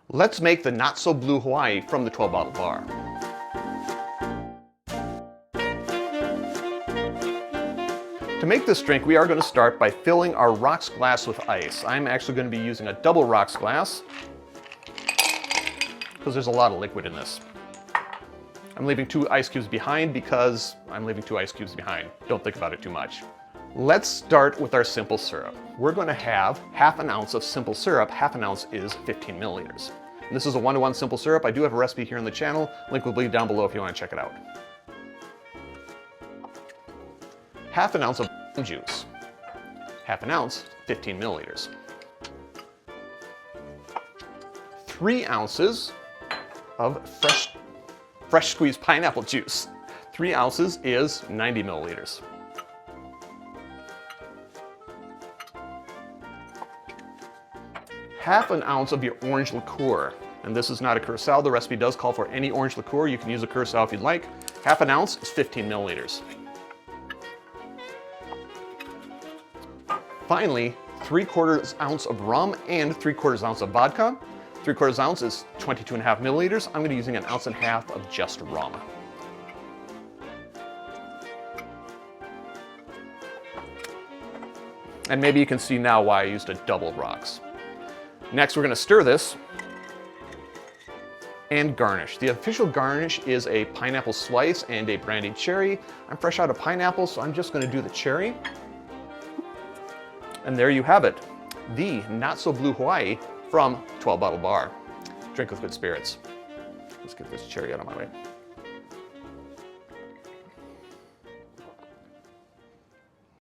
Let's make the Not So Blue Hawaii from the 12-bottle bar. To make this drink, we are going to start by filling our rocks glass with ice. I'm actually going to be using a double rocks glass because there's a lot of liquid in this. I'm leaving 2 ice cubes behind because I'm leaving 2 ice cubes behind. Don't think about it too much. Let's start with our simple syrup. We're going to have half an ounce of simple syrup. Half an ounce is 15 milliliters. And this is a 1-to-1 simple syrup. I do have a recipe here on the channel. Link will be down below if you want to check it out. Half an ounce of juice. Half an ounce, 15 milliliters. 3 ounces of fresh squeezed pineapple juice. 3 ounces is 90 milliliters. Half an ounce of your orange liqueur. And this is not a curacao. The recipe does call for any orange liqueur. You can use a curacao if you'd like. Half an ounce is 15 milliliters. Finally, 3/4 ounce of rum and 3/4 ounce of vodka. 3/4 ounce is 22.5 milliliters. I'm going to be using 1.5 ounces of just rum. And maybe you can see now why I used a double rocks. Next, we're going to stir this and garnish. The official garnish is a pineapple slice and a brandied cherry. I'm fresh out of pineapple, so I'm just going to do the cherry. And there you have it, the Not So Blue Hawaii from 12-bottle bar. Drink with good spirits. Let's get this cherry out of my way.